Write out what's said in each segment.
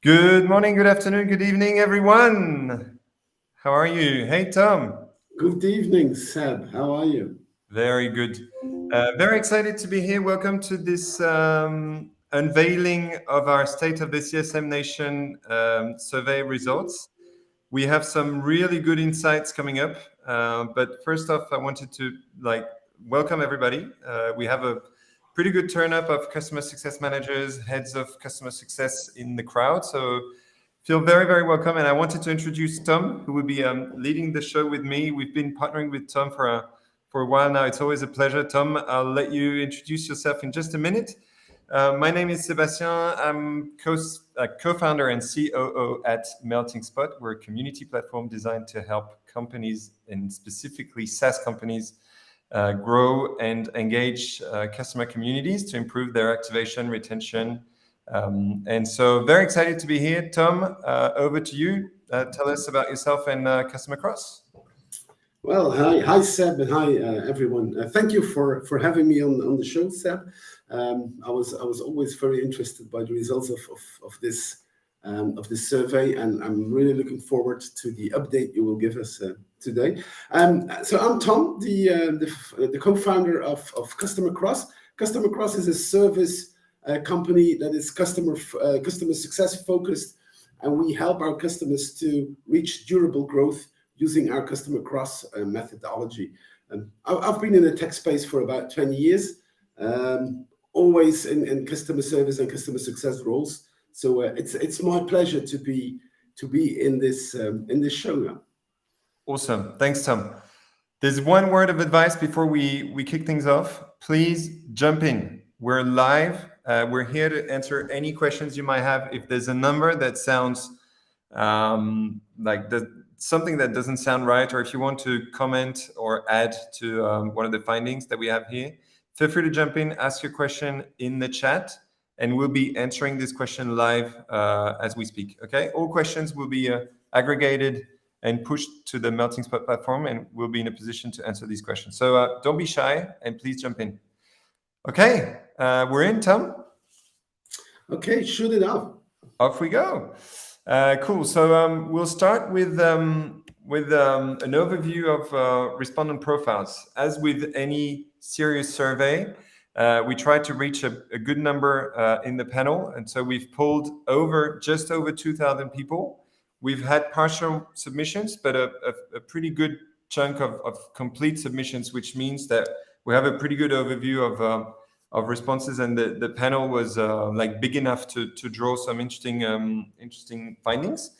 Good morning, good afternoon, good evening, everyone. How are you? Hey, Tom. Good evening, Seb. How are you? Very good. Very excited to be here. Welcome to this unveiling of our State of the CSM Nation survey results. We have some really good insights coming up. But first off, I wanted to welcome everybody. We have a pretty good turn up of customer success managers, heads of customer success in the crowd. So feel very, very welcome. And I wanted to introduce Tom, who will be leading the show with me. We've been partnering with Tom for a while now. It's always a pleasure. Tom, I'll let you introduce yourself in just a minute. My name is Sébastien. I'm co-founder and COO at Melting Spot. We're a community platform designed to help companies, and specifically SaaS companies, grow and engage customer communities to improve their activation, retention. And so very excited to be here. Tom, over to you. Tell us about yourself and Customer Cross. Well, hi, Seb, and hi, everyone. Thank you for having me on the show, Seb. I was always very interested by the results of this survey, and I'm really looking forward to the update you will give us today. So I'm Tom, the co-founder of Customer Cross. Customer Cross is a service company that is customer success focused, and we help our customers to reach durable growth using our Customer Cross methodology. I've been in the tech space for about 20 years, always in customer service and customer success roles. So it's my pleasure to be in this show now. Awesome. Thanks, Tom. There's one word of advice before we kick things off. Please jump in. We're live. We're here to answer any questions you might have. If there's a number that sounds something that doesn't sound right, or if you want to comment or add to one of the findings that we have here, feel free to jump in, ask your question in the chat, and we'll be answering this question live as we speak. Okay, all questions will be aggregated and pushed to the Melting Spot platform, and we'll be in a position to answer these questions. So don't be shy, and please jump in. Okay, we're in, Tom. Okay, shoot it out. Off we go. Cool. So we'll start with an overview of respondent profiles. As with any serious survey, we try to reach a good number in the panel, and so we've pulled just over 2,000 people. We've had partial submissions, but a pretty good chunk of complete submissions, which means that we have a pretty good overview of responses, and the panel was big enough to draw some interesting findings.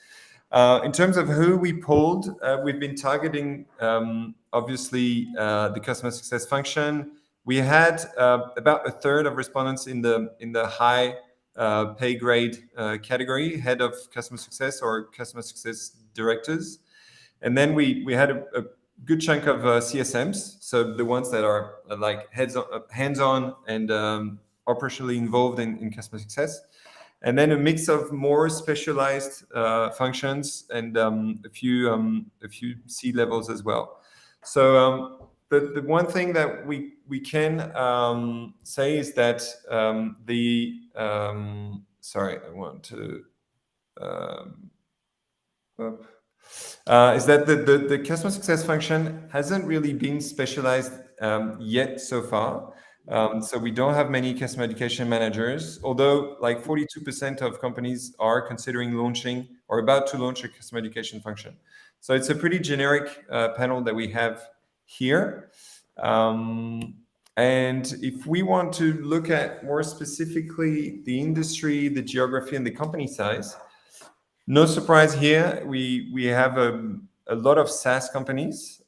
In terms of who we pulled, we've been targeting obviously the customer success function. We had about a third of respondents in the high pay grade category, head of customer success or customer success directors, and then we had a good chunk of CSMs, so the ones that are hands-on and operationally involved in customer success, and then a mix of more specialized functions and a few C levels as well. So the one thing that we can say is that sorry, I want to. Is that the customer success function hasn't really been specialized yet so far. So we don't have many customer education managers, although 42% of companies are considering launching or about to launch a customer education function. So it's a pretty generic panel that we have here. And if we want to look at more specifically the industry, the geography, and the company size, no surprise here, we have a lot of SaaS companies,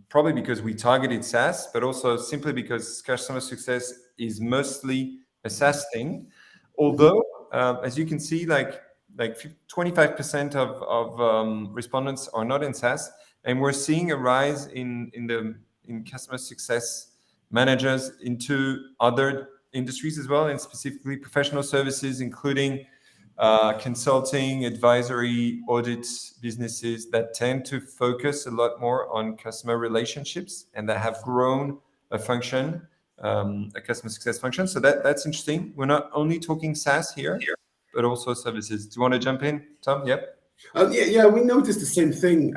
probably because we targeted SaaS, but also simply because customer success is mostly a SaaS thing. Although, as you can see, 25% of respondents are not in SaaS, and we're seeing a rise in customer success managers into other industries as well, and specifically professional services, including consulting, advisory, audit businesses that tend to focus a lot more on customer relationships and that have grown a function, a customer success function. So that's interesting. We're not only talking SaaS here, but also services. Do you want to jump in, Tom? Yep. Yeah, we noticed the same thing.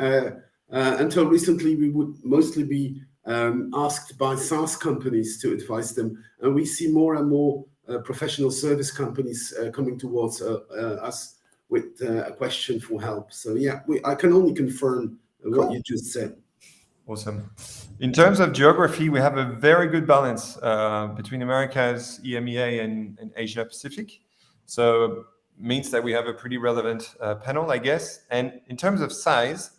Until recently, we would mostly be asked by SaaS companies to advise them, and we see more and more professional service companies coming towards us with a question for help. So yeah, I can only confirm what you just said. Awesome. In terms of geography, we have a very good balance between Americas, EMEA, and Asia Pacific. So means that we have a pretty relevant panel, I guess. And in terms of size,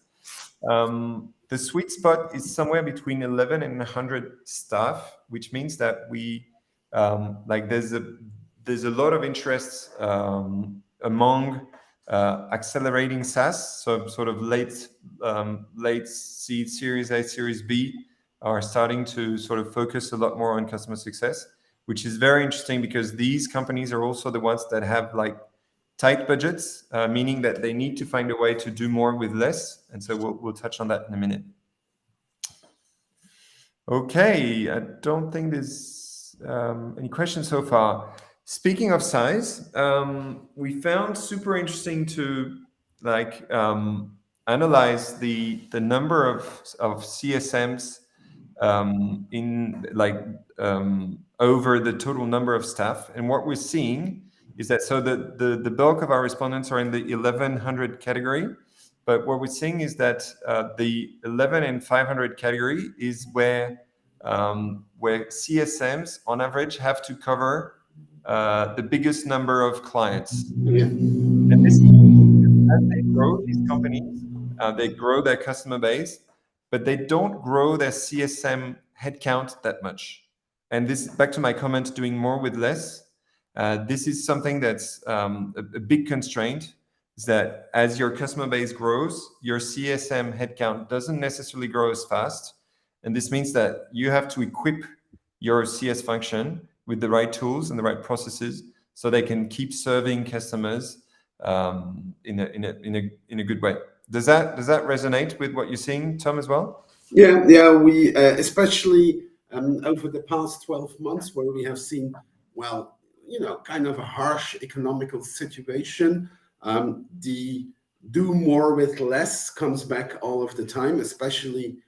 the sweet spot is somewhere between 11 and 100 staff, which means that we there's a lot of interest among accelerating SaaS, so sort of late seed, Series A, Series B, are starting to sort of focus a lot more on customer success, which is very interesting because these companies are also the ones that have like tight budgets, meaning that they need to find a way to do more with less. And so we'll touch on that in a minute. Okay, I don't think there's any questions so far. Speaking of size, we found super interesting to analyze the number of CSMs over the total number of staff. And what we're seeing is that the bulk of our respondents are in the 1100 category, but what we're seeing is that the 11 and 500 category is where CSMs on average have to cover the biggest number of clients. Yeah. And this, as they grow, these companies, they grow their customer base, but they don't grow their CSM headcount that much. And this, back to my comment, doing more with less. This is something that's a big constraint, is that as your customer base grows, your CSM headcount doesn't necessarily grow as fast. And this means that you have to equip your CS function with the right tools and the right processes so they can keep serving customers in a good way. Does that resonate with what you're seeing, Tom, as well? Yeah. We especially over the past 12 months, where we have seen, kind of a harsh economical situation. The do more with less comes back all of the time, especially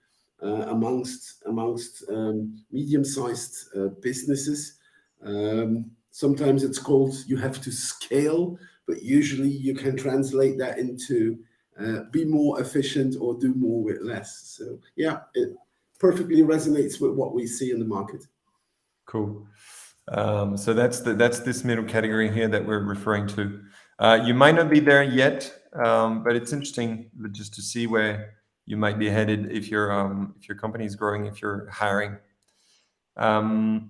amongst medium-sized businesses. Sometimes it's called you have to scale, but usually you can translate that into be more efficient or do more with less. So yeah, it perfectly resonates with what we see in the market. Cool. So that's this middle category here that we're referring to. You might not be there yet, but it's interesting just to see where you might be headed if your company is growing, if you're hiring. I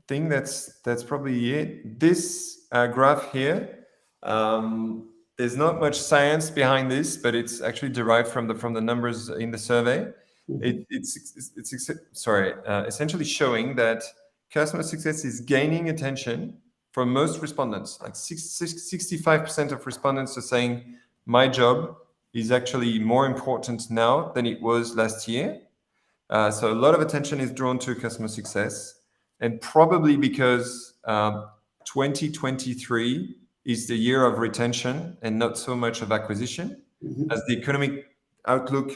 think that's probably it. This graph here, there's not much science behind this, but it's actually derived from the numbers in the survey. It's essentially showing that customer success is gaining attention from most respondents. Like 65% of respondents are saying, my job is actually more important now than it was last year. So a lot of attention is drawn to customer success, and probably because 2023 is the year of retention and not so much of acquisition. As the economic outlook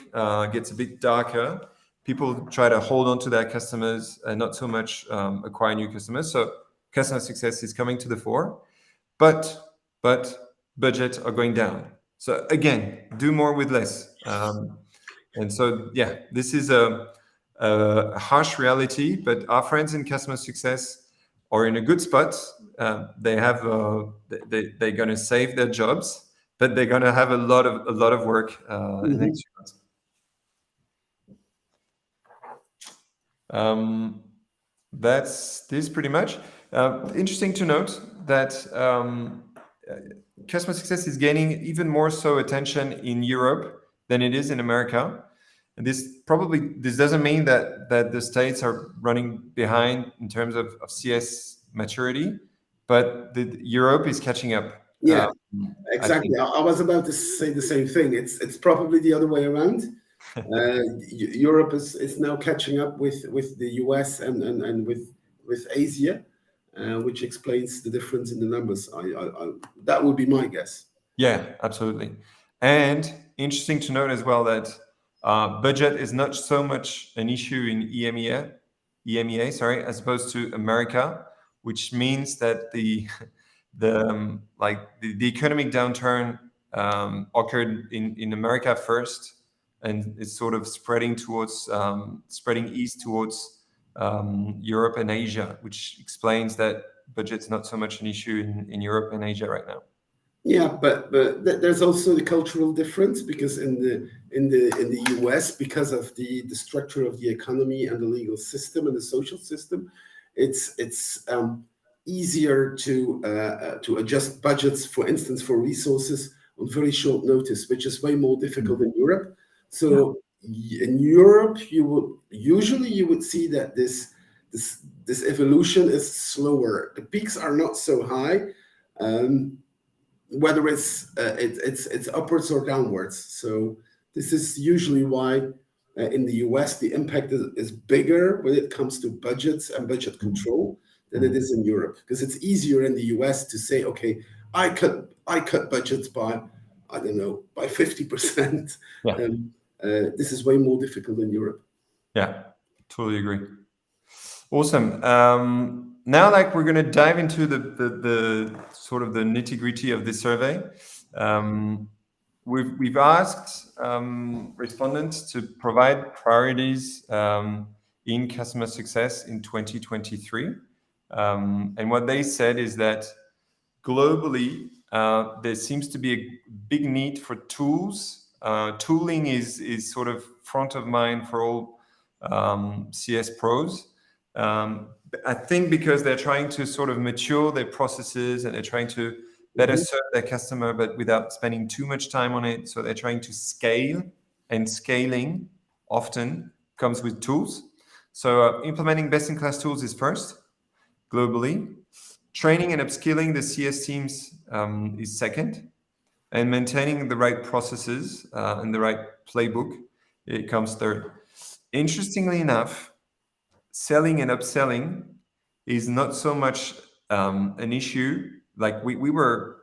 gets a bit darker, people try to hold on to their customers and not so much acquire new customers. So customer success is coming to the fore, but budgets are going down. So again, do more with less. And so, yeah, this is a harsh reality, but our friends in customer success are in a good spot. They're going to save their jobs, but they're going to have a lot of work in the next few months. That's this pretty much. Interesting to note that customer success is gaining even more so attention in Europe than it is in America. And this doesn't mean that the States are running behind in terms of CS maturity, but Europe is catching up. Yeah, exactly. I was about to say the same thing. It's probably the other way around. Europe is now catching up with the US and with Asia. which explains the difference in the numbers. That would be my guess. Yeah, absolutely. And interesting to note as well that budget is not so much an issue in EMEA, sorry, as opposed to America, which means that the economic downturn occurred in America first, and it's sort of spreading east towards Europe and Asia, which explains that budget's not so much an issue in Europe and Asia right now. Yeah, but there's also the cultural difference, because in the US, because of the structure of the economy and the legal system and the social system, it's easier to adjust budgets, for instance, for resources on very short notice, which is way more difficult in Europe. So in Europe, you would see that this evolution is slower. The peaks are not so high. Whether it's upwards or downwards. So this is usually why in the US the impact is bigger when it comes to budgets and budget control than it is in Europe, because it's easier in the US to say, okay, I cut budgets by, I don't know, by 50%. Yeah. This is way more difficult in Europe. Yeah, totally agree. Awesome. Now, we're going to dive into the sort of the nitty gritty of this survey. We've asked respondents to provide priorities in customer success in 2023, and what they said is that globally there seems to be a big need for tools. Tooling is sort of front of mind for all CS pros. I think because they're trying to sort of mature their processes and they're trying to better serve their customer, but without spending too much time on it. So they're trying to scale, and scaling often comes with tools. So implementing best-in-class tools is first, globally. Training and upskilling the CS teams is second. And maintaining the right processes and the right playbook, it comes third. Interestingly enough, selling and upselling is not so much an issue. Like we were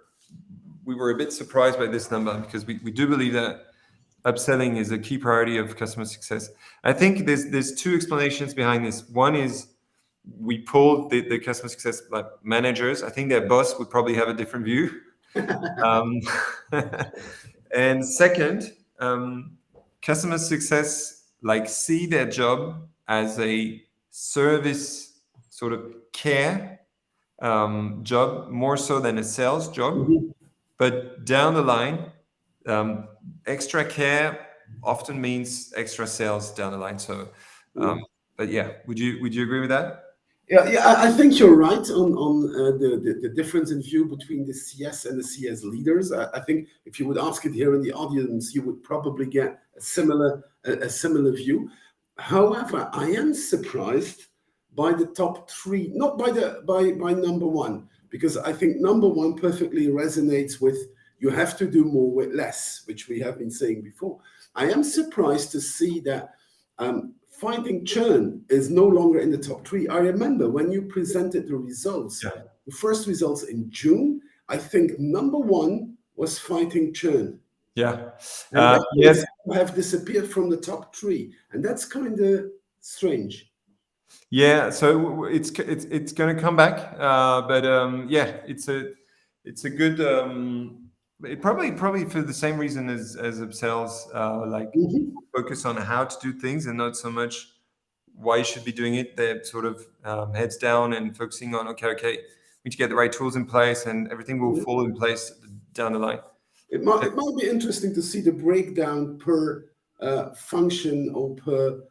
a bit surprised by this number, because we do believe that upselling is a key priority of customer success. I think there's two explanations behind this. One is we polled the customer success managers. I think their boss would probably have a different view. And second, customer success see their job as a service sort of care job, more so than a sales job. But down the line, extra care often means extra sales down the line. So, but yeah, would you agree with that? Yeah, I think you're right on the difference in view between the CS and the CS leaders. I think if you would ask it here in the audience, you would probably get a similar view. However, I am surprised by the top three, not by number one, because I think number one perfectly resonates with you have to do more with less, which we have been saying before. I am surprised to see that fighting churn is no longer in the top three. I remember when you presented the results, the first results in June, I think number one was fighting churn. Yeah. Yes, have disappeared from the top three, and that's kind of strange. Yeah, so it's going to come back, but yeah, it's a good. It probably for the same reason as upsells, focus on how to do things and not so much why you should be doing it. They're sort of heads down and focusing on okay, we need to get the right tools in place, and everything will fall in place down the line. It might be interesting to see the breakdown per function or per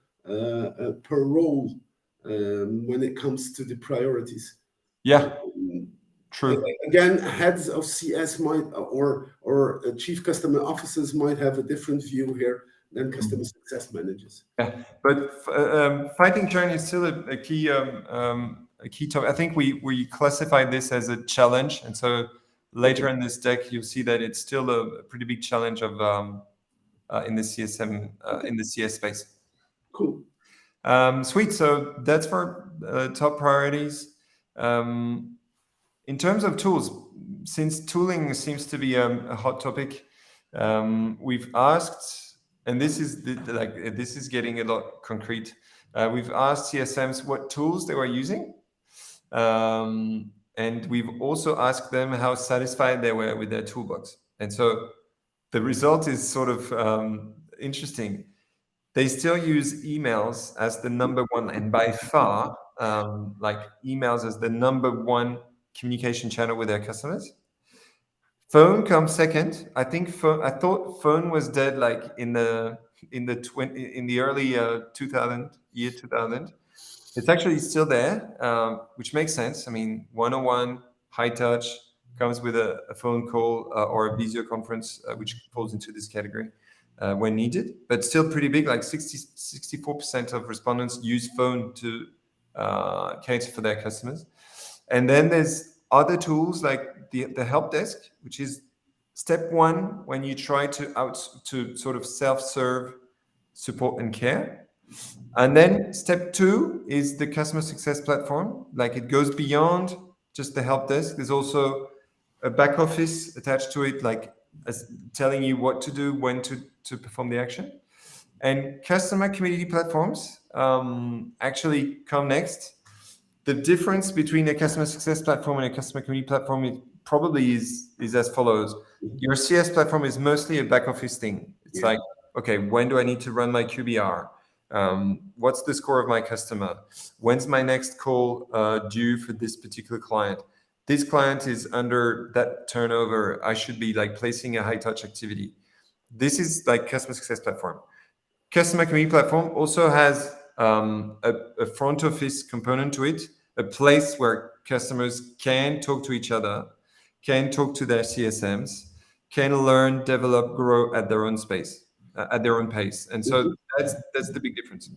role when it comes to the priorities. Yeah, true. Again, heads of CS might or chief customer officers might have a different view here than customer success managers. Yeah, but fighting churn is still a key topic. I think we classify this as a challenge, and so later in this deck you'll see that it's still a pretty big challenge of in the CSM in the CS space. Cool. Sweet. So that's for top priorities. In terms of tools, since tooling seems to be a hot topic, we've asked, and this is this is getting a lot concrete. We've asked CSMs what tools they were using, and we've also asked them how satisfied they were with their toolbox. And so the result is sort of interesting. They still use emails as the number one, and by far, emails as the number one communication channel with their customers. Phone comes second. I think I thought phone was dead like in the early 2000. It's actually still there, which makes sense. I mean, one-on-one, high touch comes with a phone call or a video conference, which falls into this category when needed, but still pretty big, like 64% of respondents use phone to cater for their customers. And then there's other tools like the help desk, which is step one when you try to sort of self-serve support and care. And then step two is the customer success platform. Like it goes beyond just the help desk. There's also a back office attached to it, like telling you what to do, when to perform the action. And customer community platforms actually come next. The difference between a customer success platform and a customer community platform is as follows. Your CS platform is mostly a back office thing. It's like, okay, when do I need to run my QBR? What's the score of my customer? When's my next call due for this particular client? This client is under that turnover. I should be like placing a high touch activity. This is like customer success platform. Customer community platform also has a front office component to it, a place where customers can talk to each other, can talk to their CSMs, can learn, develop, grow at their own space, at their own pace. And so that's the big difference.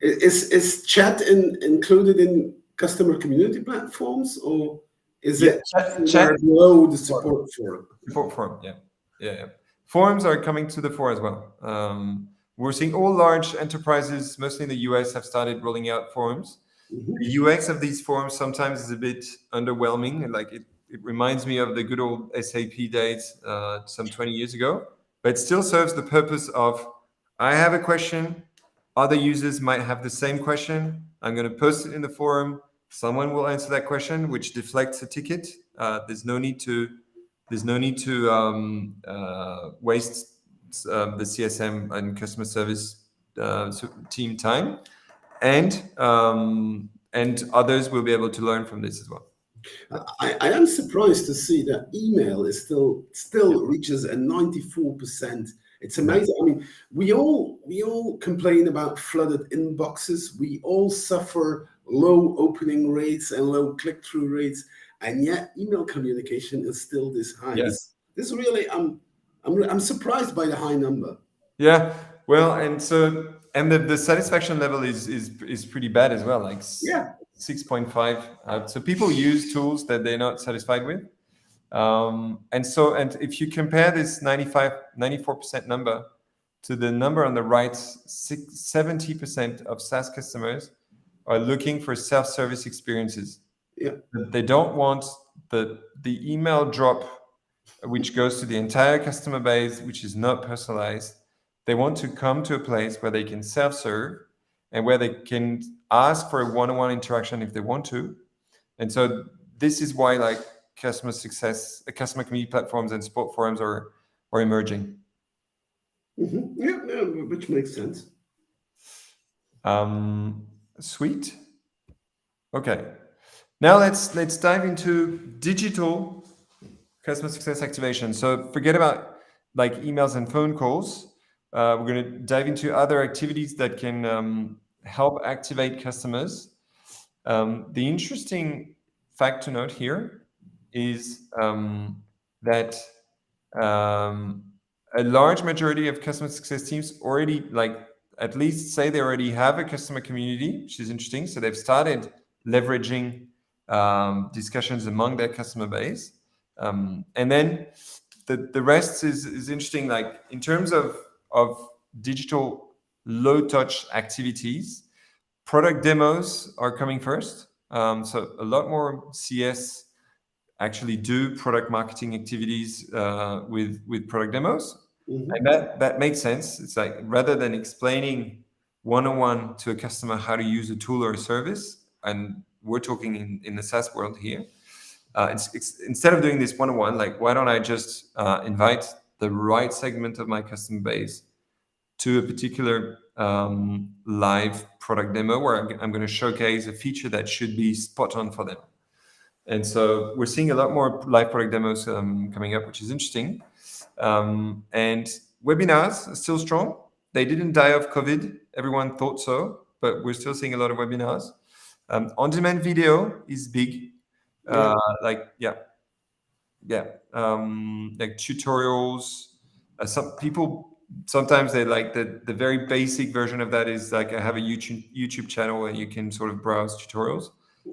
Is chat included in customer community platforms, or is it chat below the support forum? Support forum, yeah. Forums are coming to the fore as well. We're seeing all large enterprises, mostly in the US, have started rolling out forums. The UX of these forums sometimes is a bit underwhelming. Like it reminds me of the good old SAP days some 20 years ago, but it still serves the purpose of, I have a question, other users might have the same question. I'm going to post it in the forum. Someone will answer that question, which deflects a ticket. There's no need to waste the CSM and customer service team time, and others will be able to learn from this as well. I am surprised to see that email is still reaches a 94%. It's amazing. I mean, we all complain about flooded inboxes. We all suffer low opening rates and low click-through rates, and yet email communication is still this high. Yes. This really, I'm surprised by the high number. Yeah. Well, and the satisfaction level is pretty bad as well. Like 6.5. So people use tools that they're not satisfied with. And if you compare this 94% number to the number on the right, 70% of SaaS customers are looking for self-service experiences. Yeah. They don't want the email drop, which goes to the entire customer base, which is not personalized. They want to come to a place where they can self-serve and where they can ask for a one-on-one interaction if they want to. And so this is why like customer success, customer community platforms and support forums are emerging. Yeah, which makes sense. Sweet. Okay. Now let's dive into digital customer success activation. So forget about like emails and phone calls. We're going to dive into other activities that can help activate customers. The interesting fact to note here is that a large majority of customer success teams already at least say they already have a customer community, which is interesting. So they've started leveraging discussions among their customer base. And then the rest is interesting. Like in terms of digital low touch activities, product demos are coming first. So a lot more CS actually do product marketing activities with product demos, and that makes sense. It's like rather than explaining one-on-one to a customer how to use a tool or a service, and we're talking in the SaaS world here. Instead of doing this one-on-one, like why don't I just invite the right segment of my customer base to a particular live product demo where I'm going to showcase a feature that should be spot on for them. And so we're seeing a lot more live product demos coming up, which is interesting. And webinars are still strong. They didn't die of COVID. Everyone thought so, but we're still seeing a lot of webinars. On-demand video is big. Yeah. Like tutorials. Some people sometimes they like the very basic version of that is like I have a YouTube channel and you can sort of browse tutorials.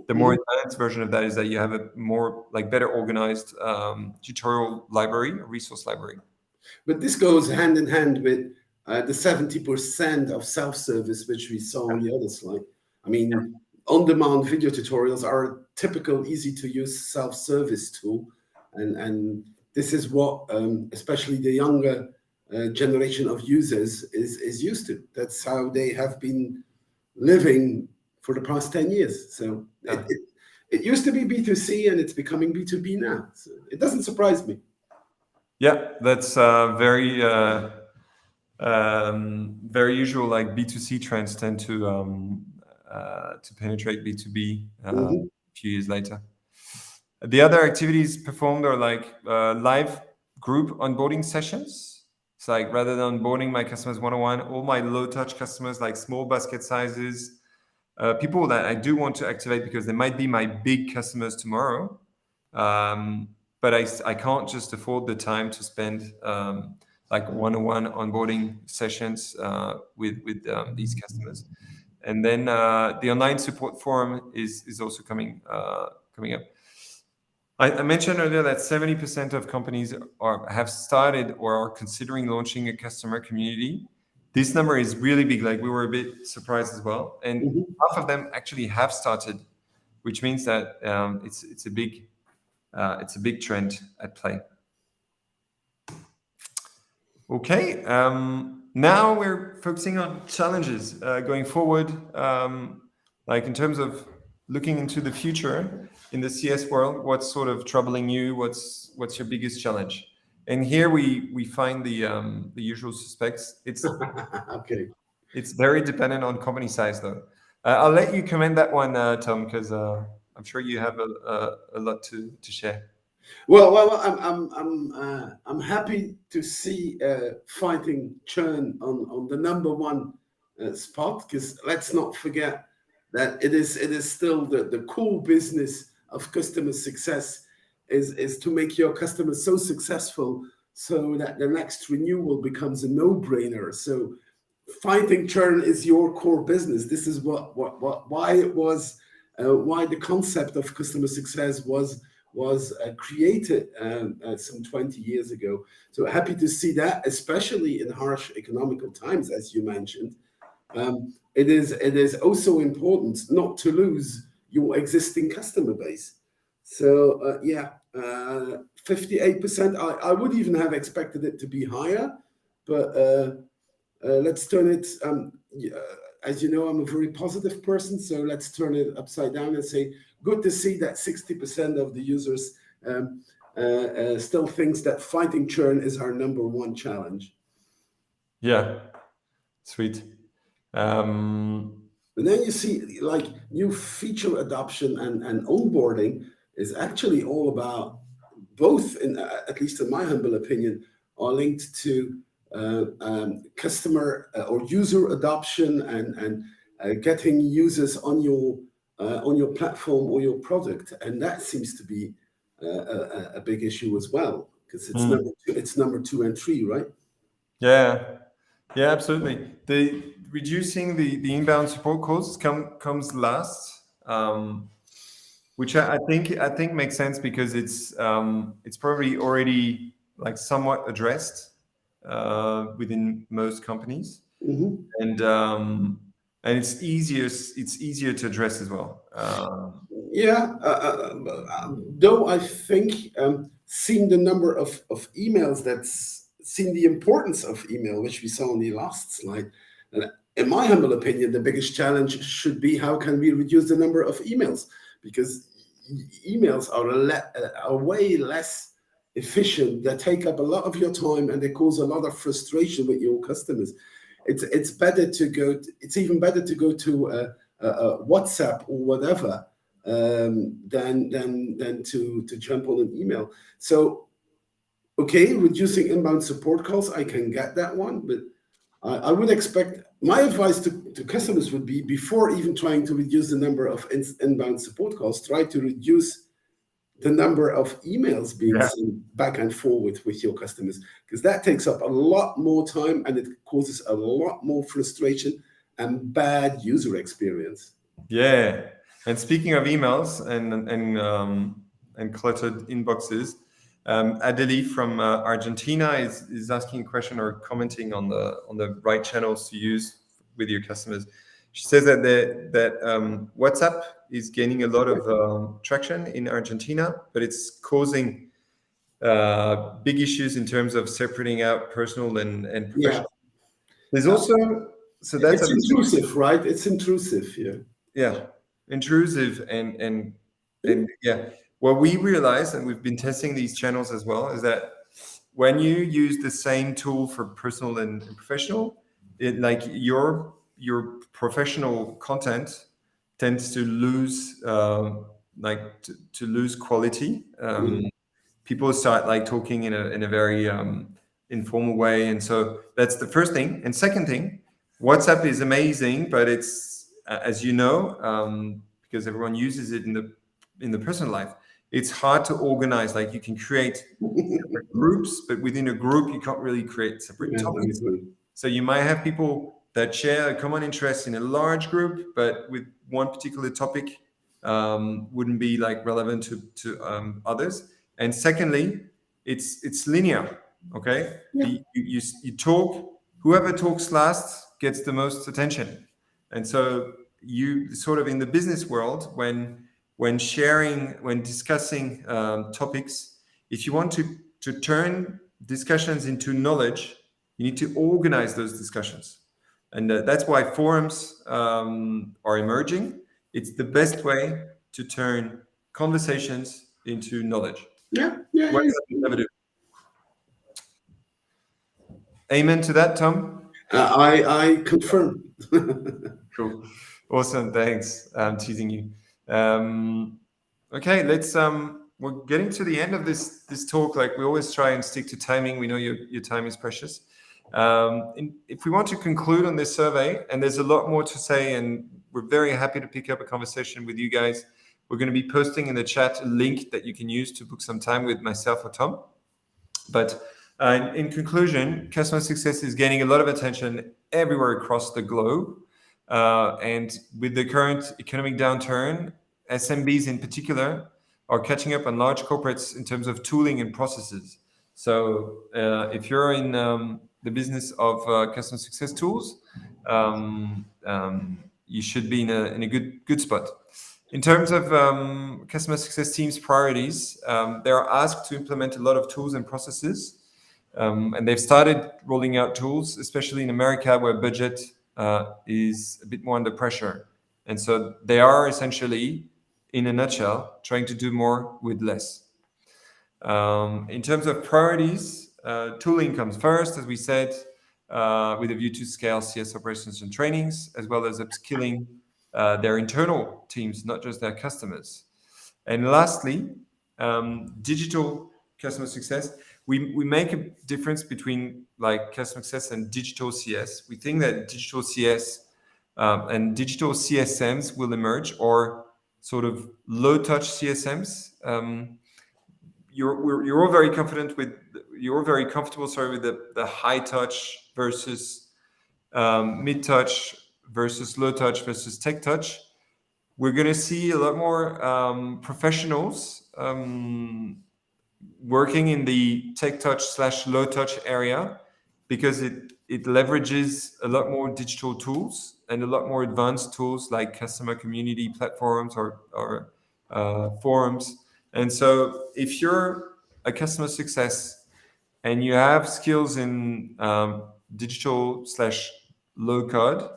The more advanced version of that is that you have a more like better organized tutorial library, resource library. But this goes hand in hand with the 70% of self-service, which we saw on the other slide. I mean, on-demand video tutorials are a typical, easy-to-use self-service tool, and this is what especially the younger generation of users is used to. That's how they have been living for the past 10 years. So it used to be B2C, and it's becoming B2B now. So it doesn't surprise me. Yeah, that's very usual. Like B2C trends tend to penetrate B2B a few years later. The other activities performed are like live group onboarding sessions. It's like rather than onboarding my customers one-on-one, all my low-touch customers, like small basket sizes, people that I do want to activate because they might be my big customers tomorrow. But I can't just afford the time to spend like one-on-one onboarding sessions with these customers. And then the online support forum is also coming up. I mentioned earlier that 70% of companies have started or are considering launching a customer community. This number is really big. Like we were a bit surprised as well, and half of them actually have started, which means that it's a big trend at play. Okay, now we're focusing on challenges going forward, like in terms of looking into the future in the CS world. What's sort of troubling you? What's your biggest challenge? And here we find the usual suspects. It's Okay. It's very dependent on company size, though. I'll let you comment that one, Tom, because I'm sure you have a lot to share. Well, I'm happy to see fighting churn on the number one spot, because let's not forget that it is still the core business of customer success is to make your customers so successful so that the next renewal becomes a no-brainer. So fighting churn is your core business. This is why it was why the concept of customer success was created some 20 years ago. So happy to see that, especially in harsh economical times, as you mentioned. It is also important not to lose your existing customer base. So 58%. I would even have expected it to be higher, but let's turn it. As you know, I'm a very positive person, so let's turn it upside down and say, good to see that 60% of the users still thinks that fighting churn is our number one challenge. Yeah, sweet. And then you see, like, new feature adoption and onboarding is actually all about both, at least in my humble opinion, are linked to customer or user adoption and getting users on your platform or your product, and that seems to be a big issue as well, because it's number 2 and 3, right? Yeah, absolutely. The reducing the inbound support calls comes last, which I think makes sense because it's probably already like somewhat addressed within most companies, and it's easier to address as well. Yeah, though I think seeing the number of emails, that's seeing the importance of email, which we saw on the last slide. In my humble opinion, the biggest challenge should be how can we reduce the number of emails, because emails are way less efficient. They take up a lot of your time and they cause a lot of frustration with your customers. It's better to go. It's even better to go to WhatsApp or whatever than to jump on an email. So okay, reducing inbound support calls, I can get that one, but I would expect my advice to customers would be, before even trying to reduce the number of inbound support calls, try to reduce the number of emails being Yeah. sent back and forward with your customers, because that takes up a lot more time and it causes a lot more frustration and bad user experience. Yeah. And speaking of emails and cluttered inboxes, Adeli from Argentina is asking a question or commenting on the right channels to use with your customers. She says that WhatsApp is gaining a lot of traction in Argentina, but it's causing big issues in terms of separating out personal and Yeah, professional. There's also, so that's it's obviously, intrusive, right? It's intrusive. Yeah. yeah, intrusive and yeah. What we realized, and we've been testing these channels as well, is that when you use the same tool for personal and professional, it like your professional content tends to lose to lose quality. Yeah. People start like talking in a very informal way, and so that's the first thing. And second thing, WhatsApp is amazing, but it's as you know, because everyone uses it in the personal life, it's hard to organize. Like you can create separate groups, but within a group you can't really create separate Yeah, topics. that's right. So you might have people that share a common interest in a large group, but with one particular topic wouldn't be like relevant to others. And secondly, it's linear. Okay, Yeah. you talk. Whoever talks last gets the most attention, and so you sort of in the business world when discussing topics, if you want to turn discussions into knowledge, you need to organize those discussions, and that's why forums are emerging. It's the best way to turn conversations into knowledge. Yeah, yeah, What yeah. does it ever do? Amen to that, Tom. I confirm. Cool, awesome. Thanks. I'm teasing you. Okay, let's. We're getting to the end of this talk. Like we always try and stick to timing. We know your time is precious. If we want to conclude on this survey, and there's a lot more to say, and we're very happy to pick up a conversation with you guys. We're going to be posting in the chat a link that you can use to book some time with myself or Tom. But in conclusion, customer success is gaining a lot of attention everywhere across the globe. And with the current economic downturn, SMBs in particular are catching up on large corporates in terms of tooling and processes. So if you're in the business of customer success tools, you should be in a good spot. In terms of customer success teams' priorities, they are asked to implement a lot of tools and processes. And they've started rolling out tools, especially in America, where budget is a bit more under pressure. And so they are essentially, in a nutshell, trying to do more with less. In terms of priorities, tooling comes first, as we said, with a view to scale CS operations and trainings, as well as upskilling their internal teams, not just their customers. And lastly, digital customer success. We make a difference between like customer success and digital CS. We think that digital CS and digital CSMs will emerge, or sort of low touch CSMs. You're all very confident with, you're very comfortable, sorry, with the high touch versus mid touch versus low touch versus tech touch. We're going to see a lot more professionals working in the tech touch / low touch area, because it leverages a lot more digital tools and a lot more advanced tools like customer community platforms or forums. And so if you're a customer success and you have skills in digital / low code,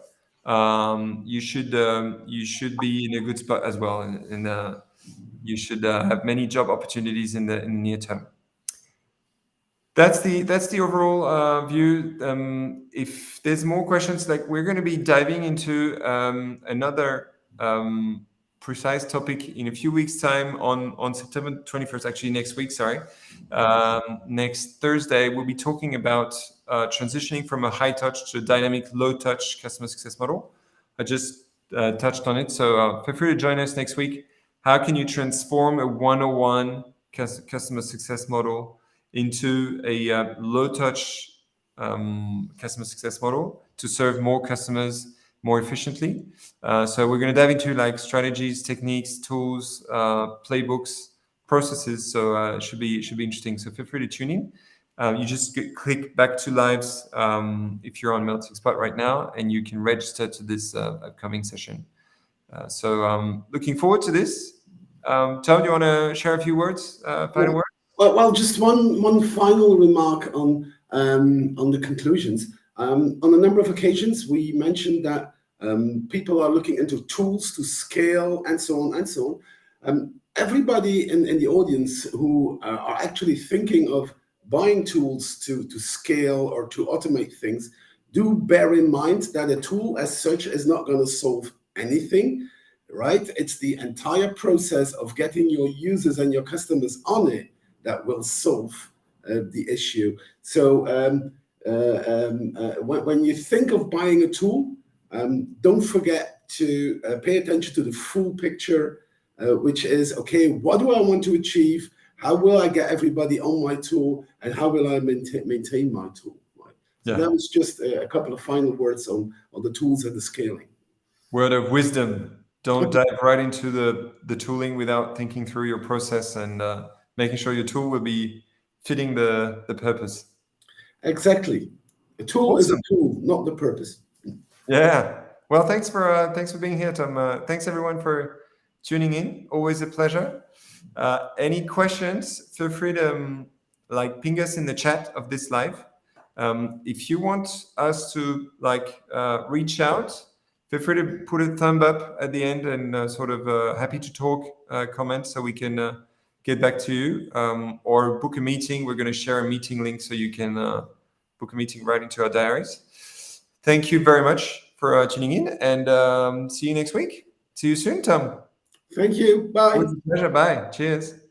you should be in a good spot as well, and you should have many job opportunities in the near term. That's the overall view. If there's more questions, like we're going to be diving into another precise topic in a few weeks' time on September 21st, actually next week, sorry. Next Thursday, we'll be talking about transitioning from a high touch to a dynamic low touch customer success model. I just touched on it, so feel free to join us next week. How can you transform a 101 customer success model into a low touch customer success model to serve more customers more efficiently? So we're going to dive into like strategies, techniques, tools, playbooks, processes. So it should be interesting. So feel free to tune in. You just click back to lives if you're on Melting Spot right now, and you can register to this upcoming session. So looking forward to this. Tom, do you want to share a few words, final words? Well, just one final remark on the conclusions. On a number of occasions, we mentioned that people are looking into tools to scale and so on and so on. Everybody in the audience who are actually thinking of buying tools to scale or to automate things, do bear in mind that a tool as such is not going to solve anything, right? It's the entire process of getting your users and your customers on it that will solve the issue. So when you think of buying a tool, don't forget to pay attention to the full picture, which is, okay, what do I want to achieve? How will I get everybody on my tool? And how will I maintain my tool? Right? So that was just a couple of final words on the tools and the scaling. Word of wisdom. Don't dive right into the tooling without thinking through your process and making sure your tool will be fitting the purpose. Exactly. A tool is a tool, not the purpose. Yeah. Well, thanks for being here, Tom. Thanks everyone for tuning in. Always a pleasure. Any questions? Feel free to ping us in the chat of this live. If you want us to reach out, feel free to put a thumb up at the end and happy to talk comment so we can get back to you, or book a meeting. We're going to share a meeting link so you can book a meeting right into our diaries. Thank you very much for tuning in, and see you next week. See you soon, Tom. Thank you. Bye. Always a pleasure. Bye. Cheers.